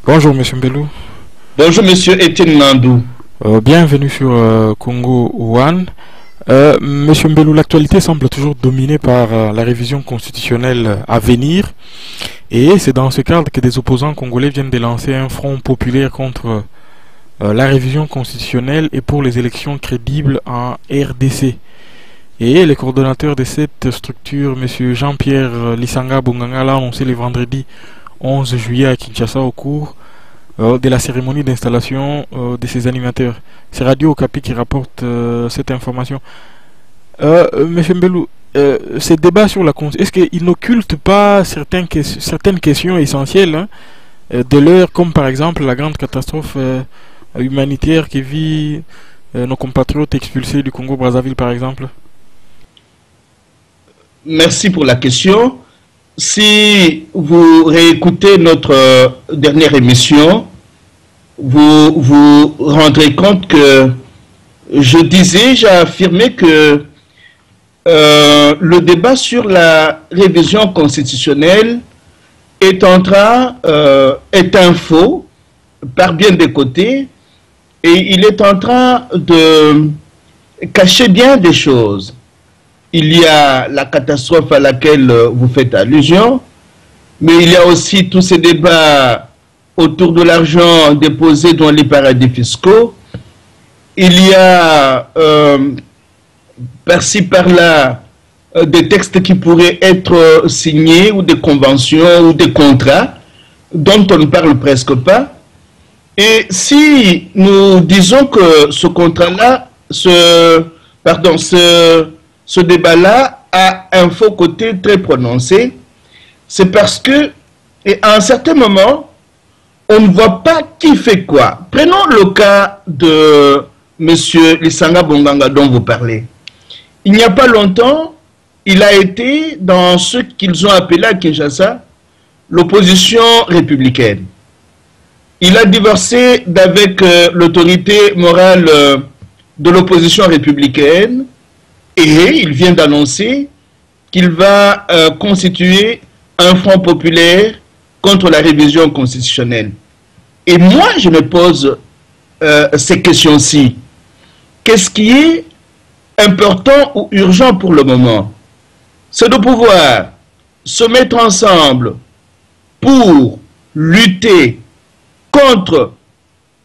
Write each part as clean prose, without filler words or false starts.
Bonjour Monsieur Mbelou. Bonjour Monsieur Etienne Nandou. Bienvenue sur Congo One. Monsieur Mbelou, l'actualité semble toujours dominée par la révision constitutionnelle à venir, et c'est dans ce cadre que des opposants congolais viennent de lancer un front populaire contre la révision constitutionnelle et pour les élections crédibles en RDC. Et le coordonnateur de cette structure, Monsieur Jean-Pierre Lissanga Bonganga, l'a annoncé le vendredi 11 juillet à Kinshasa au cours de la cérémonie d'installation de ces animateurs. C'est Radio Okapi qui rapporte cette information. Monsieur Mbelou, ces débats sur la Constitution, est-ce qu'ils n'occultent pas certaines questions essentielles, hein, de l'heure, comme par exemple la grande catastrophe humanitaire qui vit nos compatriotes expulsés du Congo-Brazzaville, par exemple? Merci pour la question. Si vous réécoutez notre dernière émission, vous vous rendrez compte que j'ai affirmé que le débat sur la révision constitutionnelle est un faux par bien des côtés, et il est en train de cacher bien des choses. Il y a la catastrophe à laquelle vous faites allusion, mais il y a aussi tous ces débats autour de l'argent déposé dans les paradis fiscaux. Il y a par-ci par-là des textes qui pourraient être signés, ou des conventions ou des contrats dont on ne parle presque pas. Et si nous disons que ce contrat-là, ce débat-là a un faux côté très prononcé, c'est parce que, et à un certain moment, on ne voit pas qui fait quoi. Prenons le cas de M. Lissanga Bonganga dont vous parlez. Il n'y a pas longtemps, il a été dans ce qu'ils ont appelé à Kinshasa l'opposition républicaine. Il a divorcé d'avec l'autorité morale de l'opposition républicaine, et il vient d'annoncer qu'il va constituer un front populaire contre la révision constitutionnelle. Et moi, je me pose ces questions-ci. Qu'est-ce qui est important ou urgent pour le moment? C'est de pouvoir se mettre ensemble pour lutter contre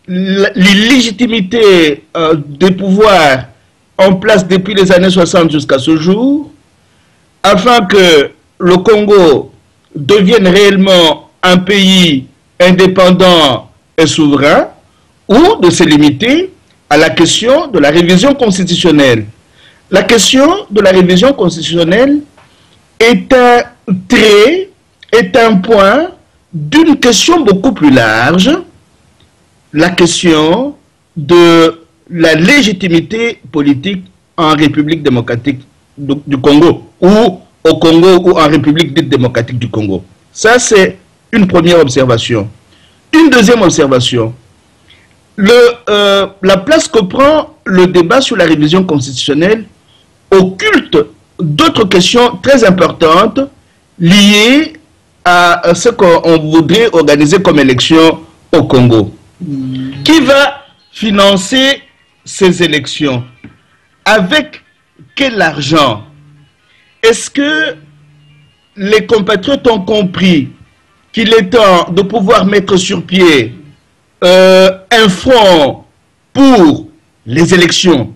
l'illégitimité des pouvoirs en place depuis les années 60 jusqu'à ce jour, afin que le Congo devienne réellement un pays indépendant et souverain, ou de se limiter à la question de la révision constitutionnelle. La question de la révision constitutionnelle est un trait, est un point d'une question beaucoup plus large, la question de la légitimité politique en République démocratique du Congo, ou au Congo, ou en République dite démocratique du Congo. Ça, c'est une première observation. Une deuxième observation, la place que prend le débat sur la révision constitutionnelle occulte d'autres questions très importantes liées à ce qu'on voudrait organiser comme élection au Congo. Qui va financer ces élections? Avec quel argent? Est-ce que les compatriotes ont compris qu'il est temps de pouvoir mettre sur pied un front pour les élections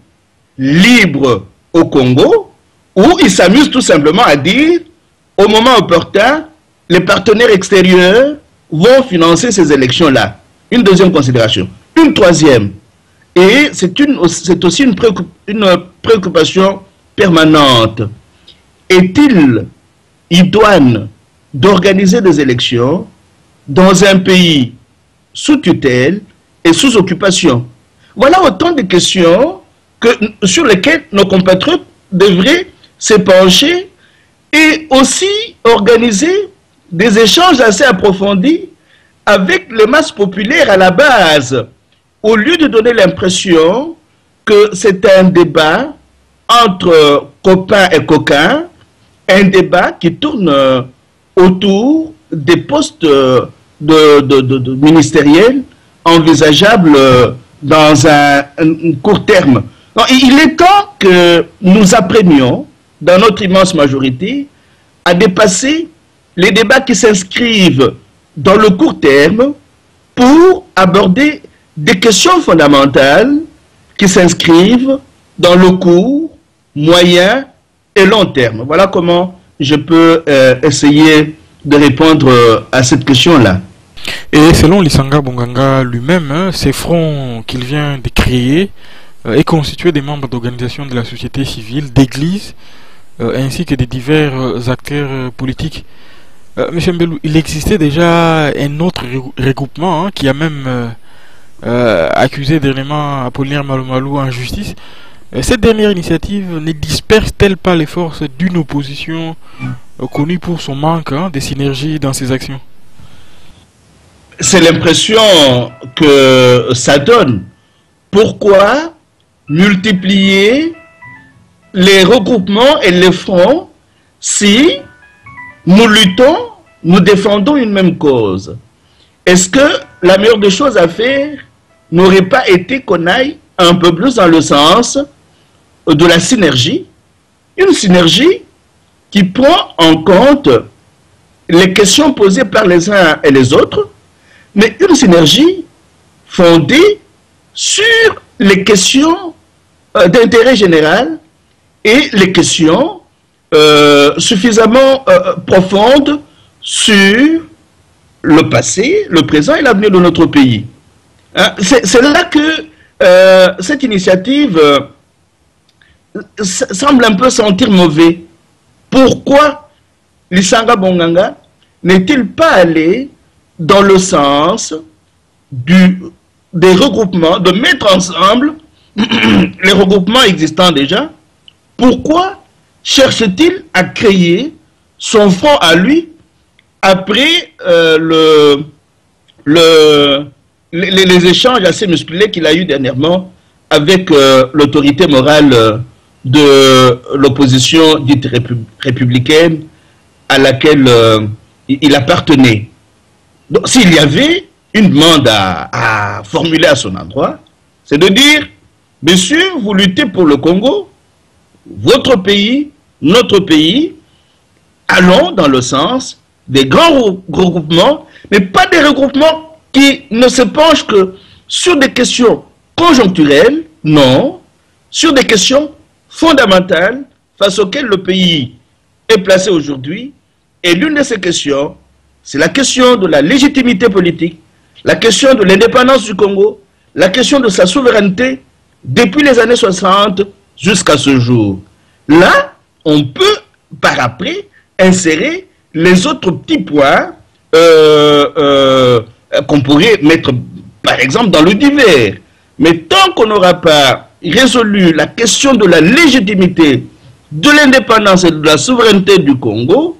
libres au Congo, ou ils s'amusent tout simplement à dire, au moment opportun, les partenaires extérieurs vont financer ces élections-là? Une deuxième considération. Une troisième, et c'est aussi une préoccupation permanente. Est-il idoine d'organiser des élections dans un pays sous tutelle et sous occupation? Voilà autant de questions sur lesquelles nos compatriotes devraient se pencher, et aussi organiser des échanges assez approfondis avec les masses populaires à la base, au lieu de donner l'impression que c'est un débat entre copains et coquins, un débat qui tourne autour des postes ministériel envisageable dans un court terme. Donc, il est temps que nous apprenions, dans notre immense majorité, à dépasser les débats qui s'inscrivent dans le court terme pour aborder des questions fondamentales qui s'inscrivent dans le court, moyen et long terme. Voilà comment je peux essayer de répondre à cette question-là. Et selon Lisanga Bonganga lui-même, ces fronts qu'il vient de créer est constitué des membres d'organisations de la société civile, d'églises, ainsi que de divers acteurs politiques. Monsieur Mbelou, il existait déjà un autre regroupement qui a même accusé dernièrement Apollinaire Malomalou en justice. Cette dernière initiative ne disperse-t-elle pas les forces d'une opposition connue pour son manque de synergie dans ses actions? C'est l'impression que ça donne. Pourquoi multiplier les regroupements et les fronts si nous luttons, nous défendons une même cause? Est-ce que la meilleure des choses à faire n'aurait pas été qu'on aille un peu plus dans le sens de la synergie? Une synergie qui prend en compte les questions posées par les uns et les autres, mais une synergie fondée sur les questions d'intérêt général et les questions suffisamment profondes sur le passé, le présent et l'avenir de notre pays. Hein? C'est là que cette initiative semble un peu sentir mauvais. Pourquoi Lisanga Bonganga n'est-il pas allé dans le sens des regroupements, de mettre ensemble les regroupements existants déjà? Pourquoi cherche-t-il à créer son front à lui après les échanges assez musclés qu'il a eu dernièrement avec l'autorité morale de l'opposition dite républicaine à laquelle il appartenait? Donc, s'il y avait une demande à formuler à son endroit, c'est de dire, monsieur, vous luttez pour le Congo, votre pays, notre pays, allons dans le sens des grands regroupements, mais pas des regroupements qui ne se penchent que sur des questions conjoncturelles, non, sur des questions fondamentales face auxquelles le pays est placé aujourd'hui. Et l'une de ces questions, c'est la question de la légitimité politique, la question de l'indépendance du Congo, la question de sa souveraineté depuis les années 60 jusqu'à ce jour. Là, on peut par après insérer les autres petits points qu'on pourrait mettre par exemple dans le divers. Mais tant qu'on n'aura pas résolu la question de la légitimité, de l'indépendance et de la souveraineté du Congo,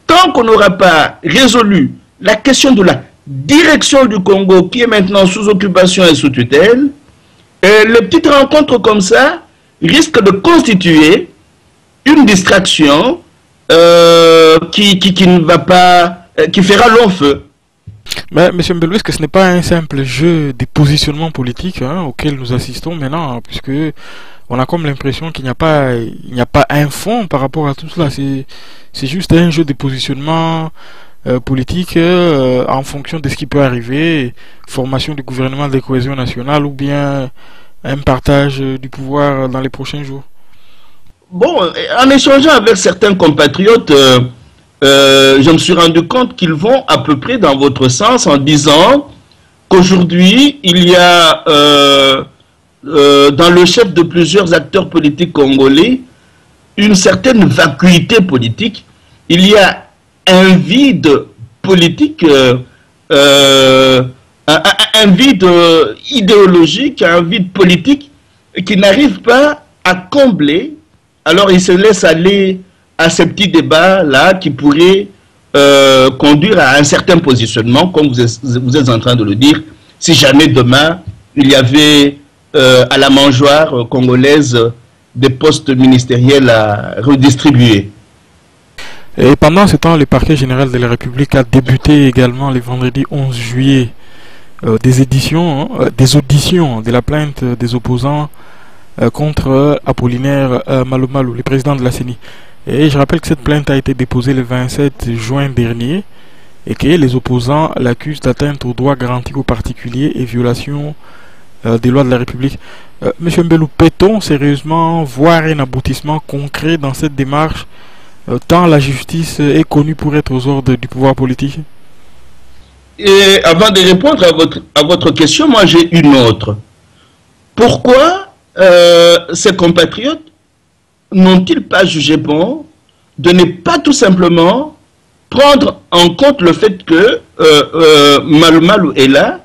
tant qu'on n'aura pas résolu la question de la direction du Congo qui est maintenant sous occupation et sous tutelle, les petites rencontres comme ça risquent de constituer une distraction qui ne va pas, qui fera long feu. Mais M. Mbelou, est-ce que ce n'est pas un simple jeu des positionnements politiques auquel nous assistons maintenant, puisque on a comme l'impression qu'il n'y a pas un fond par rapport à tout cela. C'est juste un jeu de positionnement politique en fonction de ce qui peut arriver, formation du gouvernement de cohésion nationale ou bien un partage du pouvoir dans les prochains jours. Bon, en échangeant avec certains compatriotes, je me suis rendu compte qu'ils vont à peu près dans votre sens en disant qu'aujourd'hui, il y a dans le chef de plusieurs acteurs politiques congolais une certaine vacuité politique. Il y a un vide politique, un vide idéologique, un vide politique qui n'arrive pas à combler. Alors il se laisse aller à ces petits débats-là qui pourraient conduire à un certain positionnement, comme vous êtes en train de le dire, si jamais demain il y avait à la mangeoire congolaise des postes ministériels à redistribuer. Et pendant ce temps, le parquet général de la République a débuté également le vendredi 11 juillet des auditions de la plainte des opposants contre Apollinaire Malumalu, le président de la CENI. Et je rappelle que cette plainte a été déposée le 27 juin dernier et que les opposants l'accusent d'atteinte aux droits garantis aux particuliers et violation des lois de la République. Monsieur Mbelou, peut-on sérieusement voir un aboutissement concret dans cette démarche tant la justice est connue pour être aux ordres du pouvoir politique? Et avant de répondre à votre question, moi j'ai une autre. Pourquoi ces compatriotes n'ont-ils pas jugé bon de ne pas tout simplement prendre en compte le fait que Malumalu est là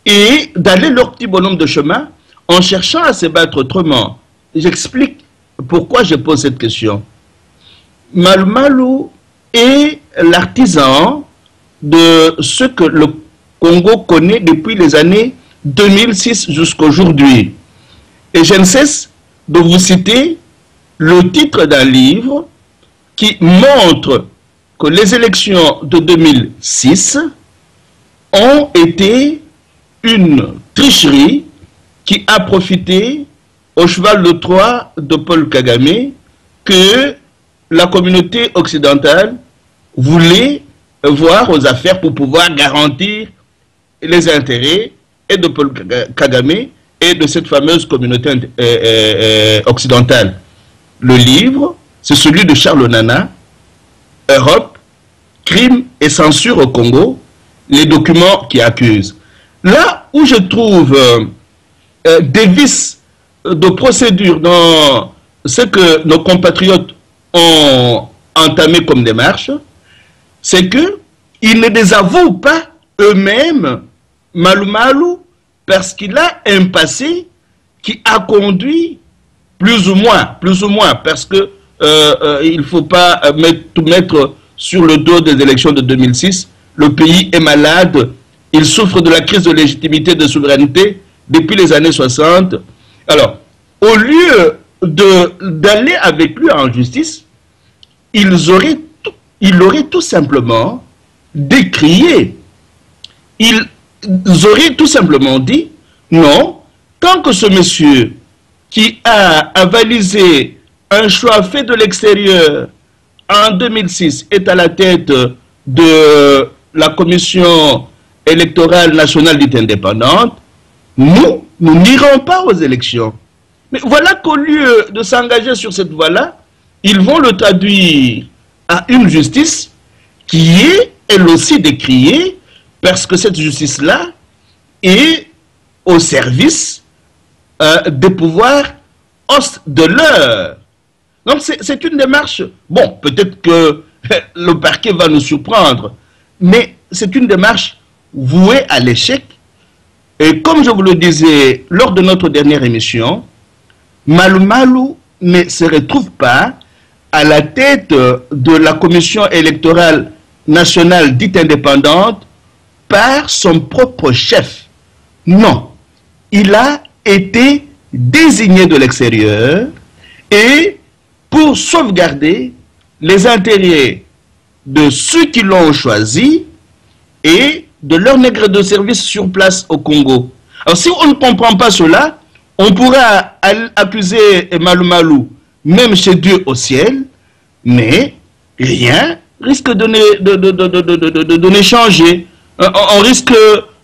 et d'aller leur petit bonhomme de chemin en cherchant à se battre autrement? J'explique pourquoi je pose cette question. Malumalu est l'artisan de ce que le Congo connaît depuis les années 2006 jusqu'à aujourd'hui. Et je ne cesse de vous citer le titre d'un livre qui montre que les élections de 2006 ont été une tricherie qui a profité au cheval de Troie de Paul Kagame, que la communauté occidentale voulait voir aux affaires pour pouvoir garantir les intérêts et de Paul Kagame et de cette fameuse communauté occidentale. Le livre, c'est celui de Charles Nana, Europe, crime et censure au Congo, les documents qui accusent. Là où je trouve des vices de procédure dans ce que nos compatriotes ont entamé comme démarche, c'est qu'ils ne désavouent pas eux-mêmes Malumalu parce qu'il a un passé qui a conduit plus ou moins, parce que il ne faut pas tout mettre sur le dos des élections de 2006. Le pays est malade, il souffre de la crise de légitimité de souveraineté depuis les années 60. Alors, au lieu d'aller avec lui en justice, ils auraient tout simplement décrié. Ils auraient tout simplement dit, non, tant que ce monsieur qui a avalisé un choix fait de l'extérieur en 2006 est à la tête de la commission électorale nationale dite indépendante, nous n'irons pas aux élections. Mais voilà qu'au lieu de s'engager sur cette voie-là, ils vont le traduire à une justice qui est, elle aussi, décriée, parce que cette justice-là est au service des pouvoirs hostes de l'heure. Donc c'est une démarche, bon, peut-être que le parquet va nous surprendre, mais c'est une démarche vouée à l'échec. Et comme je vous le disais lors de notre dernière émission, Malumalu ne se retrouve pas à la tête de la commission électorale nationale dite indépendante par son propre chef. Non, il a été désigné de l'extérieur et pour sauvegarder les intérêts de ceux qui l'ont choisi et de leur nègre de service sur place au Congo. Alors si on ne comprend pas cela, on pourra accuser Malumalu, même chez Dieu au ciel, mais rien risque de ne changer. On risque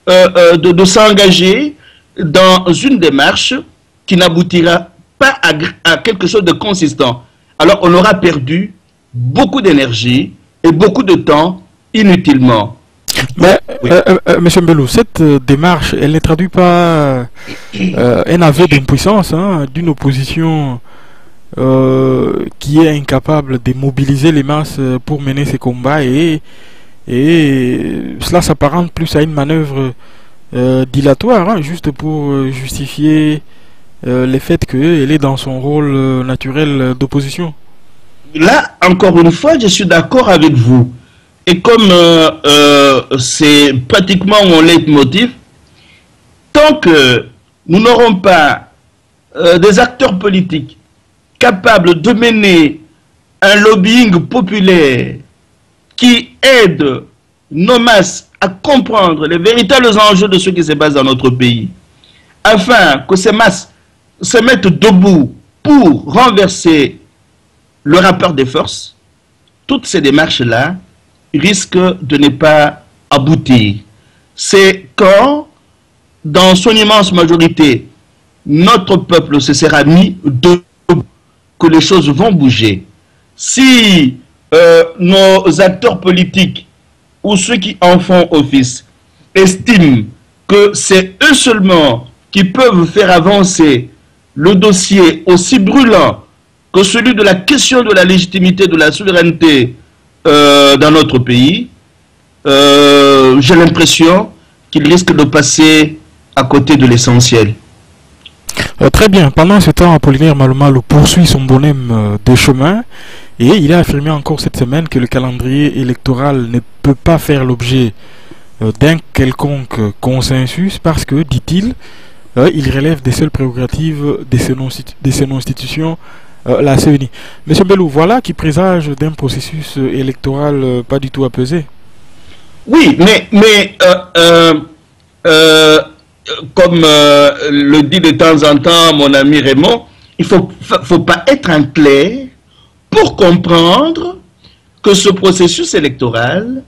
de s'engager dans une démarche qui n'aboutira pas à quelque chose de consistant. Alors on aura perdu beaucoup d'énergie et beaucoup de temps inutilement. Mais, oui. Monsieur Mbelou, cette démarche, elle ne traduit pas un aveu d'impuissance d'une opposition qui est incapable de mobiliser les masses pour mener ses combats et cela s'apparente plus à une manœuvre dilatoire, juste pour justifier le fait qu'elle est dans son rôle naturel d'opposition. Là, encore une fois, je suis d'accord avec vous. Et comme c'est pratiquement mon leitmotiv, tant que nous n'aurons pas des acteurs politiques capables de mener un lobbying populaire qui aide nos masses à comprendre les véritables enjeux de ce qui se passe dans notre pays, afin que ces masses se mettent debout pour renverser le rapport des forces, toutes ces démarches-là risquent de ne pas aboutir. C'est quand, dans son immense majorité, notre peuple se sera mis debout que les choses vont bouger. Si nos acteurs politiques ou ceux qui en font office estiment que c'est eux seulement qui peuvent faire avancer le dossier aussi brûlant que celui de la question de la légitimité de la souveraineté dans notre pays, j'ai l'impression qu'ils risquent de passer à côté de l'essentiel. Très bien. Pendant ce temps, Apollinaire Malumalu poursuit son bonhomme de chemin et il a affirmé encore cette semaine que le calendrier électoral ne peut pas faire l'objet d'un quelconque consensus parce que, dit-il, il relève des seules prérogatives de son institution, la CENI. Monsieur Mbelou, voilà qui présage d'un processus électoral pas du tout apaisé. Oui, mais comme le dit de temps en temps mon ami Raymond, il faut pas être en clair pour comprendre que ce processus électoral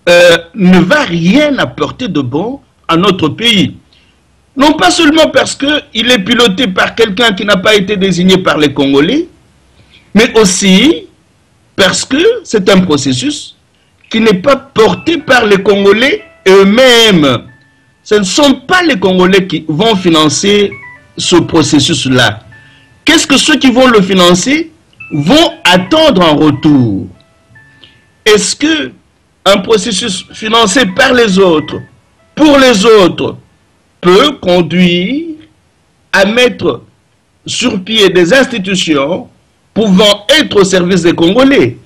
ne va rien apporter de bon à notre pays. Non pas seulement parce qu'il est piloté par quelqu'un qui n'a pas été désigné par les Congolais, mais aussi parce que c'est un processus qui n'est pas porté par les Congolais eux-mêmes. Ce ne sont pas les Congolais qui vont financer ce processus-là. Qu'est-ce que ceux qui vont le financer vont attendre en retour? Est-ce que un processus financé par les autres, pour les autres, peut conduire à mettre sur pied des institutions pouvant être au service des Congolais?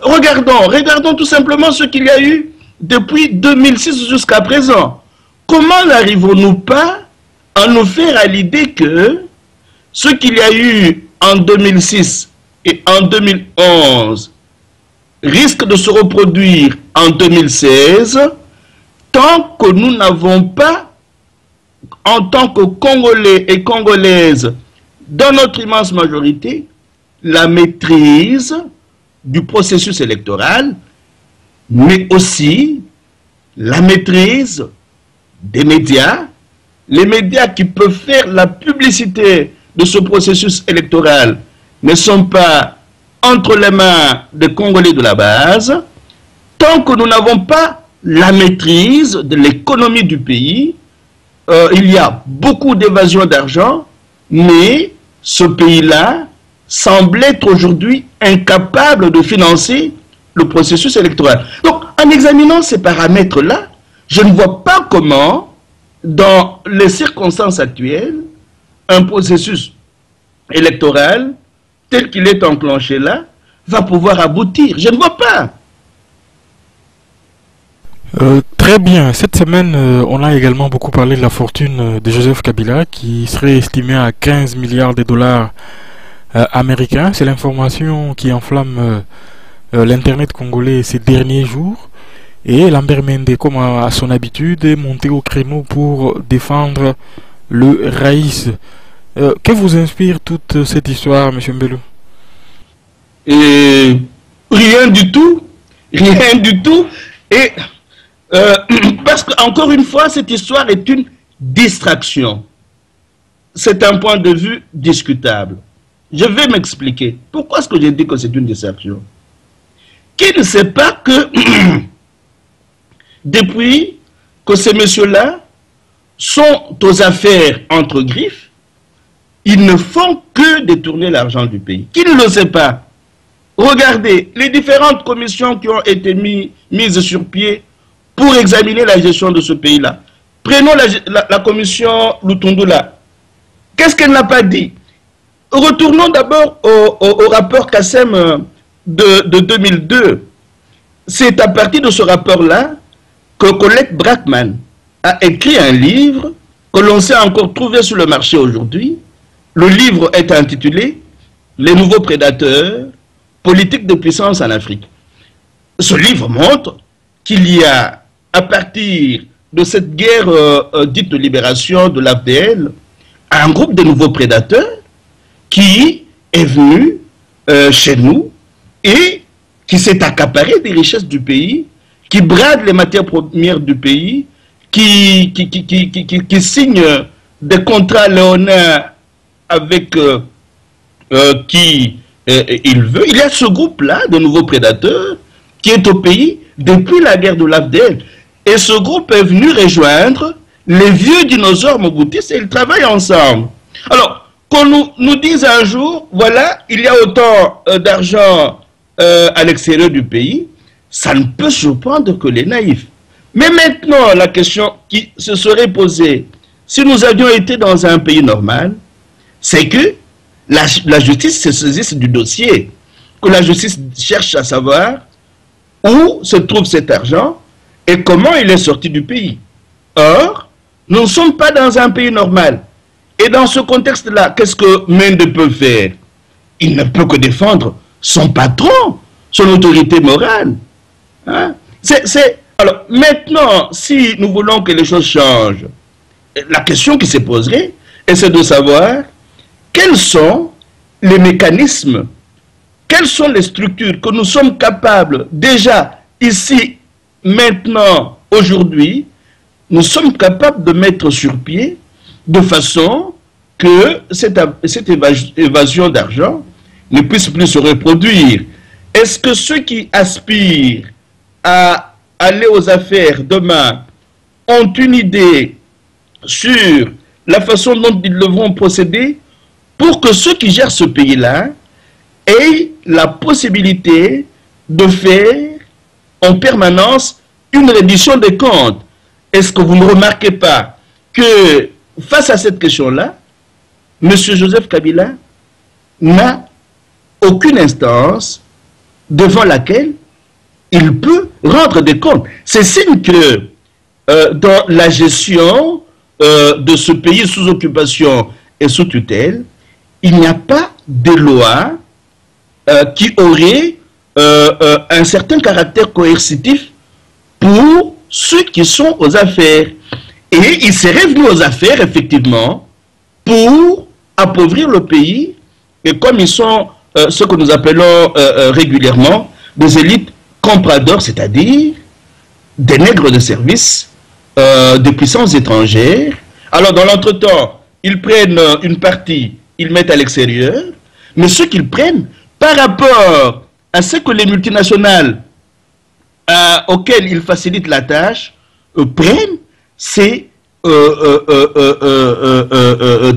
Regardons tout simplement ce qu'il y a eu depuis 2006 jusqu'à présent. Comment n'arrivons-nous pas à nous faire à l'idée que ce qu'il y a eu en 2006 et en 2011 risque de se reproduire en 2016 tant que nous n'avons pas, en tant que Congolais et Congolaises, dans notre immense majorité, la maîtrise du processus électoral, mais aussi la maîtrise des médias, les médias qui peuvent faire la publicité de ce processus électoral ne sont pas entre les mains des Congolais de la base, tant que nous n'avons pas la maîtrise de l'économie du pays. Il y a beaucoup d'évasion d'argent, mais ce pays-là semble être aujourd'hui incapable de financer le processus électoral. Donc, en examinant ces paramètres-là, je ne vois pas comment, dans les circonstances actuelles, un processus électoral tel qu'il est enclenché là, va pouvoir aboutir. Je ne vois pas. Très bien. Cette semaine, on a également beaucoup parlé de la fortune de Joseph Kabila qui serait estimée à 15 milliards de dollars américains. C'est l'information qui enflamme l'Internet congolais ces derniers jours. Et Lambert Mende, comme à son habitude, est monté au créneau pour défendre le Raïs. Que vous inspire toute cette histoire, M. Mbelou? Rien du tout. Rien du tout. Et parce qu'encore une fois, cette histoire est une distraction. C'est un point de vue discutable. Je vais m'expliquer. Pourquoi est-ce que je dis que c'est une distraction? Qui ne sait pas que depuis que ces messieurs-là sont aux affaires entre griffes, ils ne font que détourner l'argent du pays? Qui ne le sait pas? Regardez les différentes commissions qui ont été mises sur pied pour examiner la gestion de ce pays-là. Prenons la commission Lutundula. Qu'est-ce qu'elle n'a pas dit? Retournons d'abord au rapport Kassem de 2002. C'est à partir de ce rapport-là que Colette Brackman a écrit un livre que l'on sait encore trouver sur le marché aujourd'hui. Le livre est intitulé « Les nouveaux prédateurs, politique de puissance en Afrique ». ce livre montre qu'il y a, à partir de cette guerre dite de libération de l'AFDL, un groupe de nouveaux prédateurs qui est venu chez nous et qui s'est accaparé des richesses du pays, qui brade les matières premières du pays, qui signe des contrats léonins avec qui il veut. Il y a ce groupe-là de nouveaux prédateurs qui est au pays depuis la guerre de l'AFDL. Et ce groupe est venu rejoindre les vieux dinosaures mobutistes et ils travaillent ensemble. Alors, qu'on nous dise un jour, voilà, il y a autant d'argent à l'extérieur du pays, ça ne peut surprendre que les naïfs. Mais maintenant, la question qui se serait posée, si nous avions été dans un pays normal, c'est que la justice se saisisse du dossier, que la justice cherche à savoir où se trouve cet argent et comment il est sorti du pays. Or, nous ne sommes pas dans un pays normal. Et dans ce contexte-là, qu'est-ce que Mende peut faire? Il ne peut que défendre son patron, son autorité morale. Hein? Alors, maintenant, si nous voulons que les choses changent, la question qui se poserait, c'est de savoir quels sont les mécanismes, quelles sont les structures que nous sommes capables, déjà, ici, maintenant, aujourd'hui, nous sommes capables de mettre sur pied de façon que cette évasion d'argent ne puisse plus se reproduire. Est-ce que ceux qui aspirent à aller aux affaires demain ont une idée sur la façon dont ils devront procéder pour que ceux qui gèrent ce pays-là aient la possibilité de faire en permanence une reddition des comptes? Est-ce que vous ne remarquez pas que face à cette question-là, M. Joseph Kabila n'a aucune instance devant laquelle il peut rendre des comptes? C'est signe que dans la gestion de ce pays sous occupation et sous tutelle, il n'y a pas de loi qui aurait un certain caractère coercitif pour ceux qui sont aux affaires. Et ils seraient venus aux affaires, effectivement, pour appauvrir le pays, et comme ils sont ce que nous appelons régulièrement des élites compradors, c'est-à-dire des nègres de service des puissances étrangères. Alors, dans l'entretemps, ils prennent une partie, ils mettent à l'extérieur, mais ce qu'ils prennent, par rapport à ce que les multinationales auxquelles ils facilitent la tâche prennent, c'est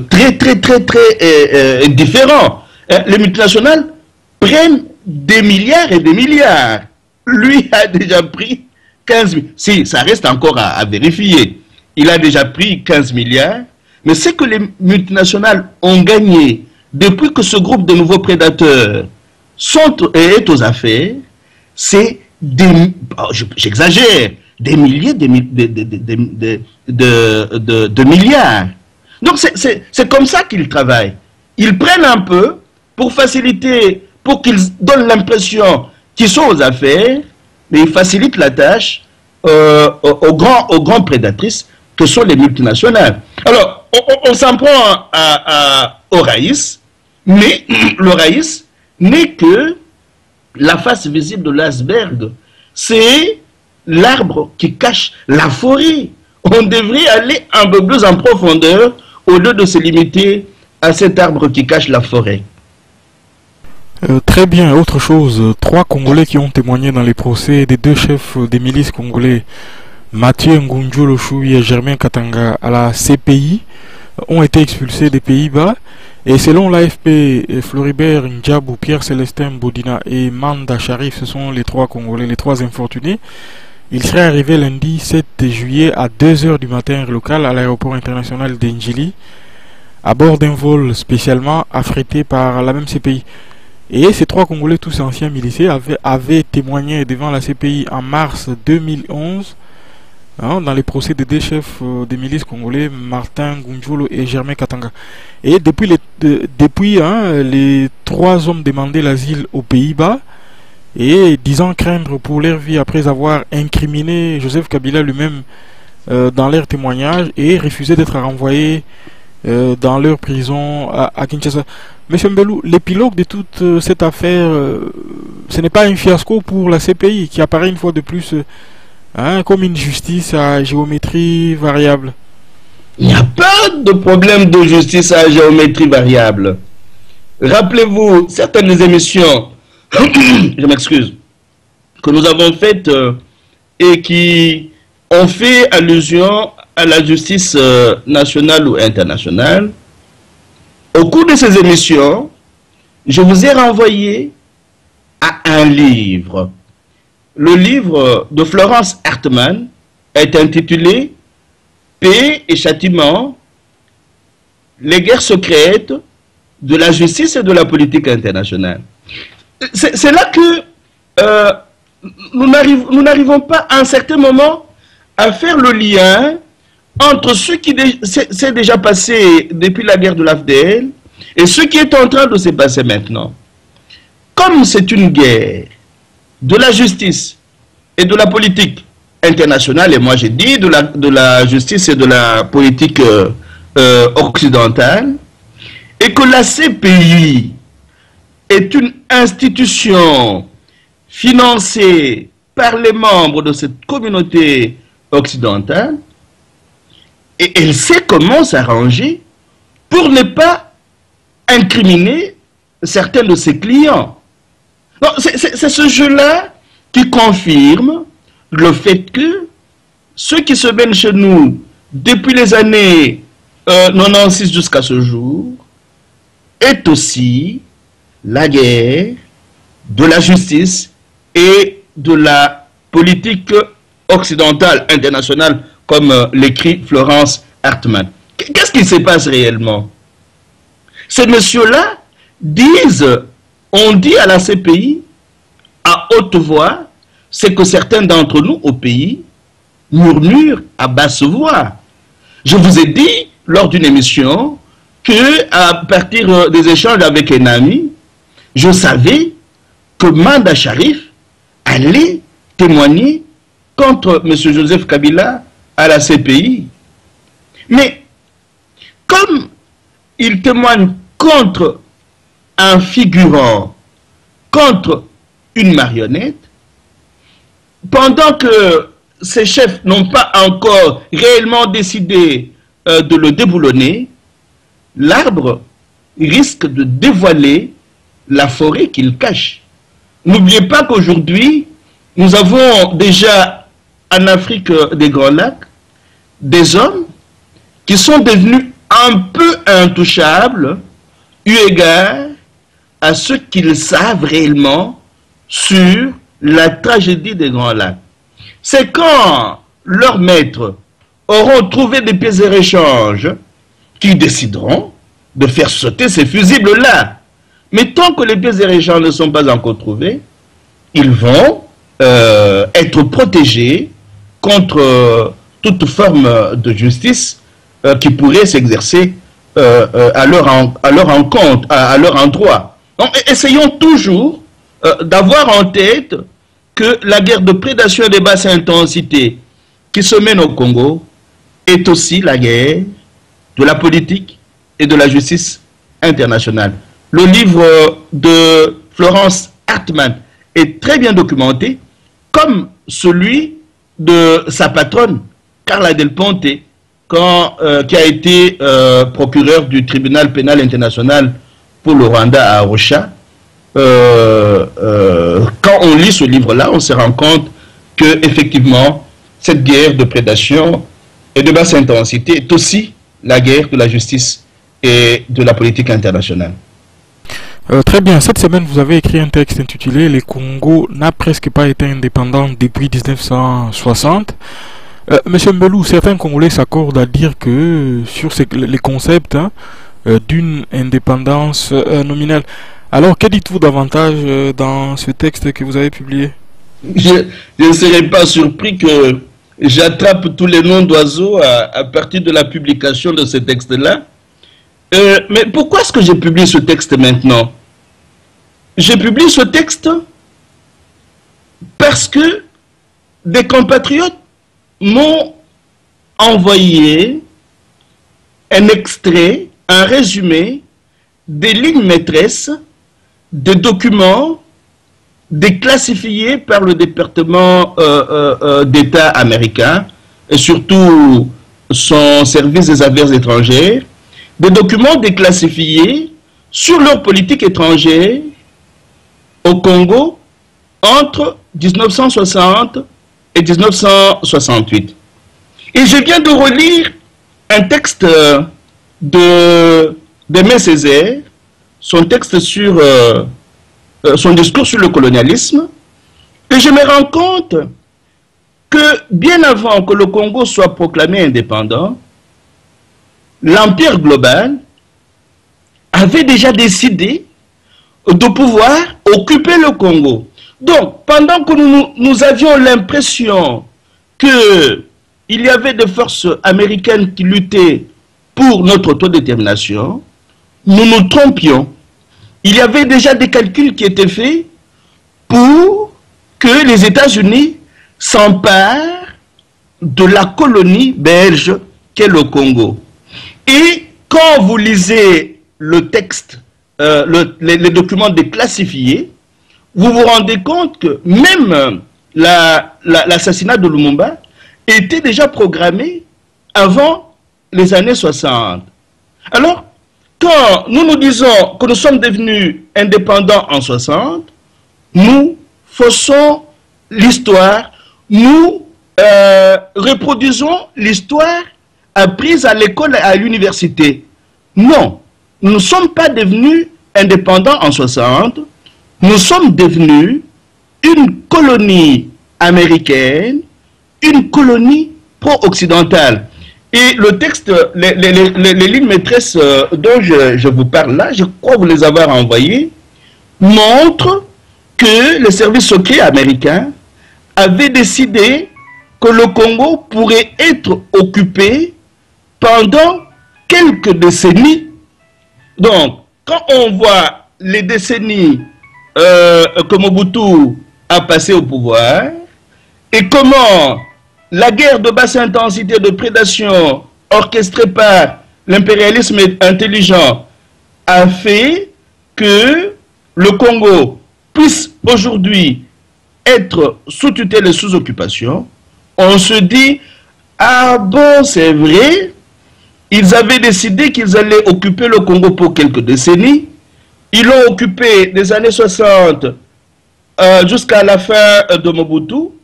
très différent. Les multinationales prennent des milliards et des milliards. Lui a déjà pris 15 milliards. Si, ça reste encore à vérifier. Il a déjà pris 15 milliards. Mais ce que les multinationales ont gagné depuis que ce groupe de nouveaux prédateurs est aux affaires, c'est des... J'exagère, des milliers de milliards. Donc c'est comme ça qu'ils travaillent. Ils prennent un peu pour faciliter, pour qu'ils donnent l'impression qu'ils sont aux affaires, mais ils facilitent la tâche aux grands prédatrices que sont les multinationales. Alors, on s'en prend au Raïs, mais le Raïs n'est que la face visible de l'iceberg. C'est l'arbre qui cache la forêt. On devrait aller un peu plus en profondeur au lieu de se limiter à cet arbre qui cache la forêt. Très bien, autre chose. 3 Congolais qui ont témoigné dans les procès des 2 chefs des milices congolais, Mathieu Ngunju-Loshui et Germain Katanga, à la CPI, ont été expulsés des Pays-Bas. Et selon l'AFP, Floribert Ndjabou, Pierre-Célestin Bodina et Manda Sharif, ce sont les 3 Congolais, les 3 infortunés. Ils seraient arrivés lundi 7 juillet à 2h du matin local à l'aéroport international d'Enjili, à bord d'un vol spécialement affrété par la même CPI. Et ces 3 Congolais, tous anciens miliciens, avaient témoigné devant la CPI en mars 2011 dans les procès des 2 chefs des milices congolais, Martin Ngunjolo et Germain Katanga. Et depuis les 3 hommes demandaient l'asile aux Pays-Bas, et disant craindre pour leur vie après avoir incriminé Joseph Kabila lui-même dans leur témoignage et refusé d'être renvoyé dans leur prison à Kinshasa. Monsieur Mbelou, l'épilogue de toute cette affaire, ce n'est pas un fiasco pour la CPI qui apparaît une fois de plus comme une justice à géométrie variable. Il n'y a pas de problème de justice à géométrie variable. Rappelez-vous certaines émissions, je m'excuse, que nous avons faites et qui ont fait allusion à la justice nationale ou internationale. Au cours de ces émissions, je vous ai renvoyé à un livre. Le livre de Florence Hartmann est intitulé Paix et châtiment, les guerres secrètes de la justice et de la politique internationale. C'est là que nous n'arrivons pas à un certain moment à faire le lien entre ce qui s'est déjà passé depuis la guerre de l'AFDL et ce qui est en train de se passer maintenant. Comme c'est une guerre de la justice et de la politique internationale, et moi j'ai dit de la justice et de la politique occidentale, et que la CPI est une institution financée par les membres de cette communauté occidentale, et elle sait comment s'arranger pour ne pas incriminer certains de ses clients. C'est ce jeu-là qui confirme le fait que ceux qui se mènent chez nous depuis les années 96 jusqu'à ce jour est aussi la guerre de la justice et de la politique occidentale, internationale, comme l'écrit Florence Hartmann. Qu'est-ce qui se passe réellement? Ces messieurs-là on dit à la CPI, à haute voix, c'est que certains d'entre nous au pays murmurent à basse voix. Je vous ai dit lors d'une émission que à partir des échanges avec un ami, je savais que Manda Sharif allait témoigner contre M. Joseph Kabila à la CPI. Mais comme il témoigne contre un figurant, contre une marionnette, pendant que ces chefs n'ont pas encore réellement décidé de le déboulonner, l'arbre risque de dévoiler la forêt qu'il cache. N'oubliez pas qu'aujourd'hui, nous avons déjà en Afrique des Grands Lacs des hommes qui sont devenus un peu intouchables eu égard à ce qu'ils savent réellement sur la tragédie des Grands Lacs. C'est quand leurs maîtres auront trouvé des pièces de réchange qu'ils décideront de faire sauter ces fusibles-là. Mais tant que les pièces de réchange ne sont pas encore trouvées, ils vont être protégés contre toute forme de justice qui pourrait s'exercer à leur endroit. Donc, essayons toujours d'avoir en tête que la guerre de prédation et de basse intensité qui se mène au Congo est aussi la guerre de la politique et de la justice internationale. Le livre de Florence Hartmann est très bien documenté, comme celui de sa patronne, Carla Del Ponte, qui a été procureur du tribunal pénal international pour le Rwanda à Arusha. Quand on lit ce livre-là, on se rend compte que effectivement cette guerre de prédation et de basse intensité est aussi la guerre de la justice et de la politique internationale. Très bien, cette semaine vous avez écrit un texte intitulé « Le Congo n'a presque pas été indépendant depuis 1960 ». Monsieur Mbelou, certains Congolais s'accordent à dire que sur les concepts d'une indépendance nominale. Alors, que dites-vous davantage dans ce texte que vous avez publié? Je ne serais pas surpris que j'attrape tous les noms d'oiseaux à partir de la publication de ce texte-là. Mais pourquoi est-ce que j'ai publié ce texte maintenant? J'ai publié ce texte Parce que des compatriotes m'ont envoyé un extrait, un résumé des lignes maîtresses des documents déclassifiés par le département d'État américain et surtout son service des affaires étrangères, des documents déclassifiés sur leur politique étrangère au Congo entre 1960 et 1968. Et je viens de relire un texte d'Aimé Césaire, son texte sur son discours sur le colonialisme, et je me rends compte que bien avant que le Congo soit proclamé indépendant, l'Empire global avait déjà décidé de pouvoir occuper le Congo. Donc, pendant que nous avions l'impression qu'il y avait des forces américaines qui luttaient pour notre autodétermination, nous nous trompions. Il y avait déjà des calculs qui étaient faits pour que les États-Unis s'emparent de la colonie belge qu'est le Congo. Et quand vous lisez le texte, les documents déclassifiés, vous vous rendez compte que même l'assassinat de Lumumba était déjà programmé avant les années 60. Alors, quand nous nous disons que nous sommes devenus indépendants en 60, nous faussons l'histoire, nous reproduisons l'histoire apprise à l'école et à l'université. Non, nous ne sommes pas devenus indépendants en 60, nous sommes devenus une colonie américaine, une colonie pro-occidentale. Et le texte, les lignes maîtresses dont je vous parle là, je crois vous les avoir envoyées, montrent que les services secrets américains avaient décidé que le Congo pourrait être occupé pendant quelques décennies. Donc, quand on voit les décennies que Mobutu a passé au pouvoir, et comment la guerre de basse intensité de prédation orchestrée par l'impérialisme intelligent a fait que le Congo puisse aujourd'hui être sous tutelle et sous occupation, on se dit, ah bon, c'est vrai, ils avaient décidé qu'ils allaient occuper le Congo pour quelques décennies, ils l'ont occupé des années 60 jusqu'à la fin de Mobutu.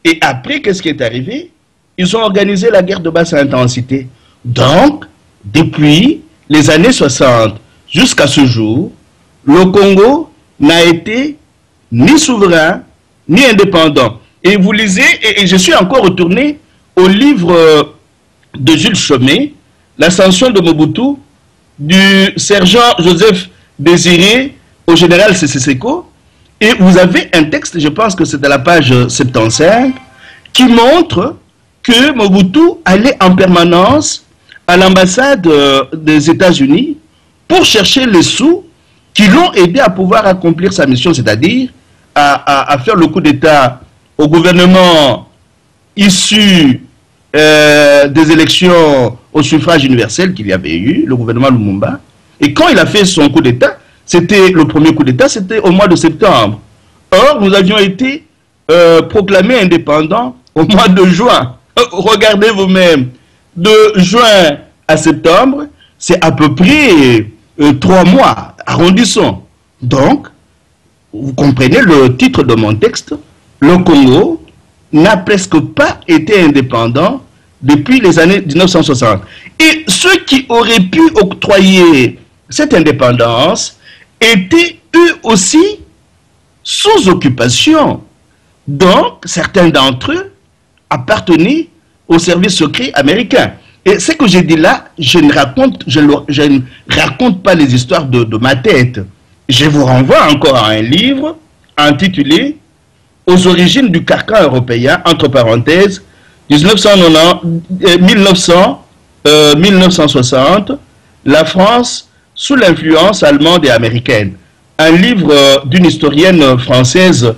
Et après, qu'est-ce qui est arrivé? Ils ont organisé la guerre de basse intensité. Donc, depuis les années 60 jusqu'à ce jour, le Congo n'a été ni souverain, ni indépendant. Et vous lisez, et je suis encore retourné au livre de Jules Chomé, L'ascension de Mobutu, du sergent Joseph Désiré au général Séssé Seko. Et vous avez un texte, je pense que c'est à la page 75, qui montre que Mobutu allait en permanence à l'ambassade des États-Unis pour chercher les sous qui l'ont aidé à pouvoir accomplir sa mission, c'est-à-dire à faire le coup d'État au gouvernement issu des élections au suffrage universel qu'il y avait eu, le gouvernement Lumumba. Et quand il a fait son coup d'État, c'était le premier coup d'État, c'était au mois de septembre. Or, nous avions été proclamés indépendants au mois de juin. Regardez vous-même, de juin à septembre, c'est à peu près 3 mois, arrondissons. Donc, vous comprenez le titre de mon texte, le Congo n'a presque pas été indépendant depuis les années 1960. Et ceux qui auraient pu octroyer cette indépendance étaient eux aussi sous occupation. Donc, certains d'entre eux appartenaient au service secret américain. Et ce que j'ai dit là, je ne raconte pas les histoires de ma tête. Je vous renvoie encore à un livre intitulé « Aux origines du carcan européen », entre parenthèses, 1960, la France sous l'influence allemande et américaine. Un livre d'une historienne française,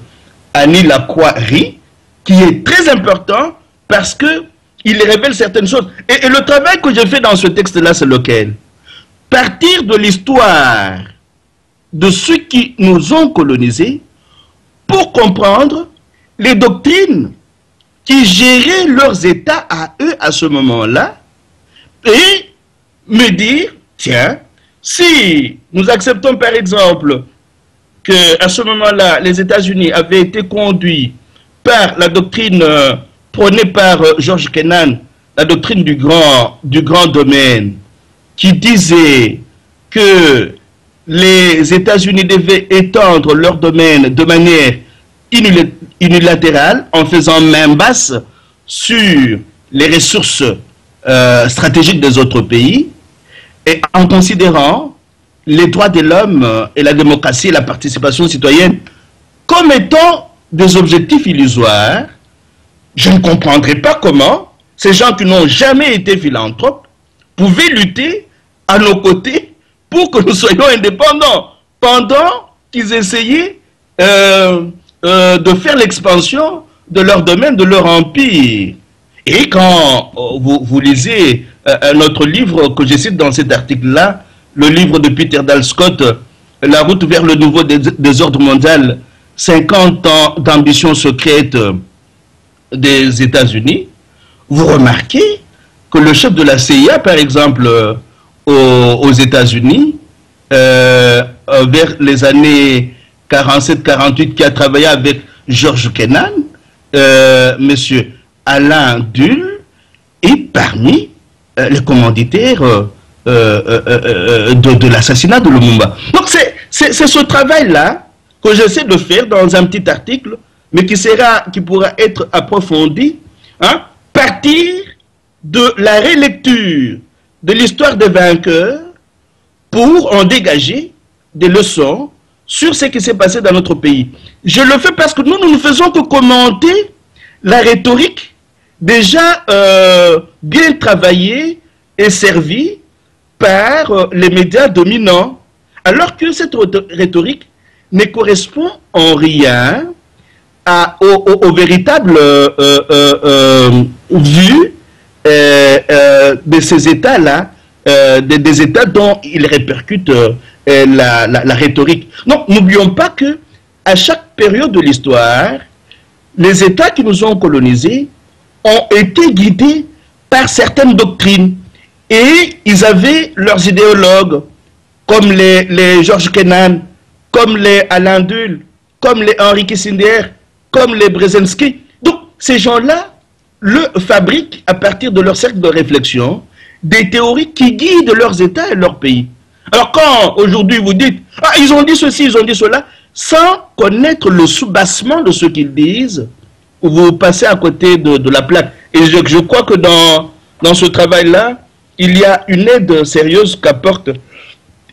Annie Lacroix-Ri, qui est très important parce que il révèle certaines choses. Et le travail que j'ai fait dans ce texte-là, c'est lequel? Partir de l'histoire de ceux qui nous ont colonisés pour comprendre les doctrines qui géraient leurs États à eux à ce moment-là et me dire, tiens, si nous acceptons par exemple qu'à ce moment-là, les États-Unis avaient été conduits par la doctrine prônée par George Kennan, la doctrine du grand domaine, qui disait que les États-Unis devaient étendre leur domaine de manière unilatérale en faisant main basse sur les ressources stratégiques des autres pays et en considérant les droits de l'homme et la démocratie et la participation citoyenne comme étant des objectifs illusoires. Je ne comprendrais pas comment ces gens qui n'ont jamais été philanthropes pouvaient lutter à nos côtés pour que nous soyons indépendants pendant qu'ils essayaient de faire l'expansion de leur domaine, de leur empire. Et quand vous lisez un autre livre que je cite dans cet article-là, le livre de Peter Dale Scott, La route vers le nouveau désordre mondial, 50 ans d'ambition secrète des États-Unis, vous remarquez que le chef de la CIA, par exemple, aux États-Unis, vers les années 47-48, qui a travaillé avec George Kennan, monsieur Alain Dulles, est parmi les commanditaires de l'assassinat de Lumumba. Donc c'est ce travail-là que j'essaie de faire dans un petit article, mais qui pourra être approfondi, hein, partir de la relecture de l'histoire des vainqueurs pour en dégager des leçons sur ce qui s'est passé dans notre pays. Je le fais parce que nous ne faisons que commenter la rhétorique déjà bien travaillée et servie par les médias dominants, alors que cette rhétorique ne correspond en rien aux véritables vues de ces États-là, des États dont ils répercutent la rhétorique. Donc, n'oublions pas que à chaque période de l'histoire, les États qui nous ont colonisés ont été guidés par certaines doctrines. Et ils avaient leurs idéologues, comme les George Kennan, comme les Alain Dulles, comme les Henry Kissinger, comme les Brzezinski. Donc, ces gens-là le fabriquent à partir de leur cercle de réflexion des théories qui guident leurs États et leurs pays. Alors, quand aujourd'hui vous dites « Ah, ils ont dit ceci, ils ont dit cela », sans connaître le soubassement de ce qu'ils disent, vous passez à côté de la plaque. Et je crois que dans ce travail-là, il y a une aide sérieuse qu'apportent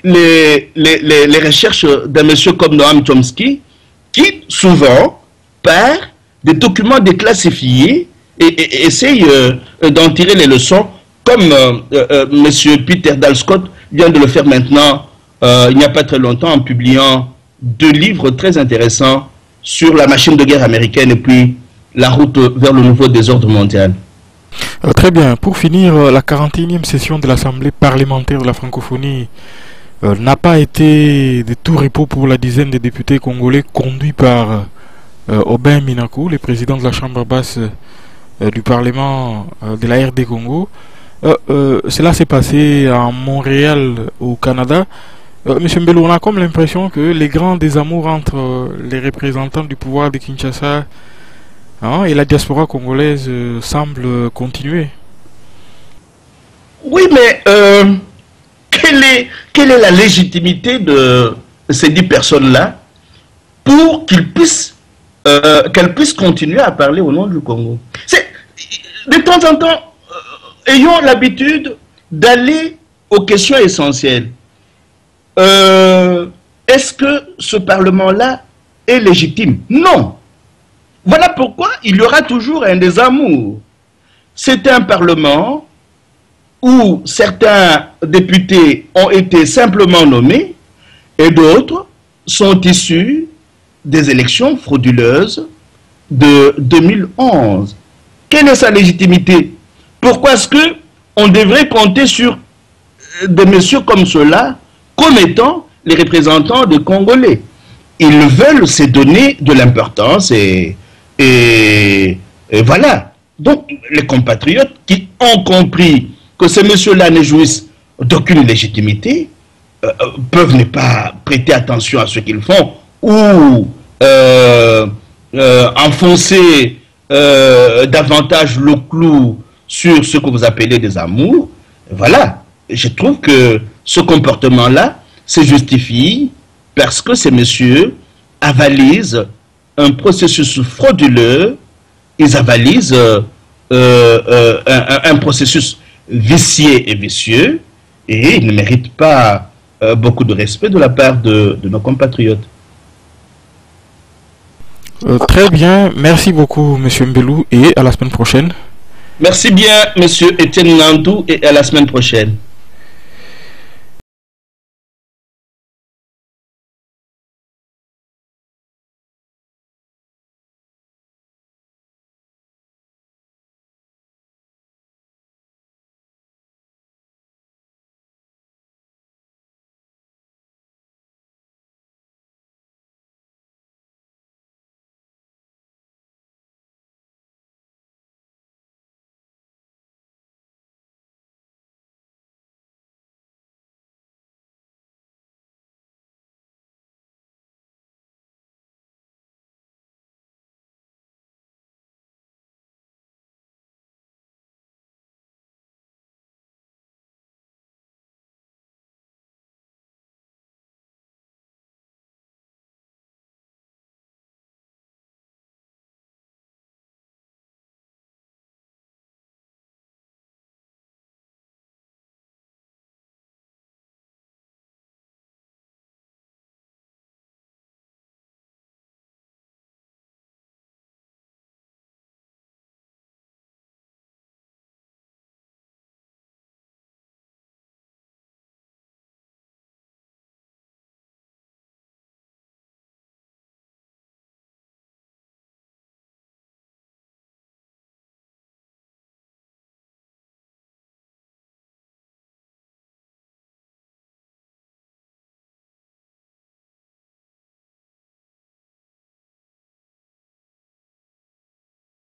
les recherches d'un monsieur comme Noam Chomsky, qui souvent, par des documents déclassifiés, et essaye d'en tirer les leçons, comme monsieur Peter Dale Scott vient de le faire maintenant, il n'y a pas très longtemps, en publiant 2 livres très intéressants sur la machine de guerre américaine et puis la route vers le nouveau désordre mondial. Très bien. Pour finir, la 41e session de l'Assemblée parlementaire de la francophonie n'a pas été de tout repos pour la dizaine de députés congolais conduits par Aubin Minakou, le président de la Chambre basse du Parlement de la RD Congo. Cela s'est passé à Montréal, au Canada. Monsieur Mbelou, on a comme l'impression que les grands désamours entre les représentants du pouvoir de Kinshasa et la diaspora congolaise semblent continuer. Oui, mais quelle est la légitimité de ces 10 personnes-là pour qu'elles puissent continuer à parler au nom du Congo? De temps en temps, ayons l'habitude d'aller aux questions essentielles. Est-ce que ce Parlement-là est légitime? Non. Voilà pourquoi il y aura toujours un désamour. C'est un Parlement où certains députés ont été simplement nommés et d'autres sont issus des élections frauduleuses de 2011. Quelle est sa légitimité? Pourquoi est-ce qu'on devrait compter sur des messieurs comme ceux-là comme étant les représentants des Congolais? Ils veulent se donner de l'importance et voilà. Donc, les compatriotes qui ont compris que ces messieurs-là ne jouissent d'aucune légitimité peuvent ne pas prêter attention à ce qu'ils font ou enfoncer davantage le clou sur ce que vous appelez des amours. Voilà. Je trouve que ce comportement-là se justifie parce que ces messieurs avalisent un processus frauduleux, ils avalisent un processus vicié et vicieux, et ils ne méritent pas beaucoup de respect de la part de nos compatriotes. Très bien, merci beaucoup Monsieur Mbelou et à la semaine prochaine. Merci bien Monsieur Etienne Nandou et à la semaine prochaine.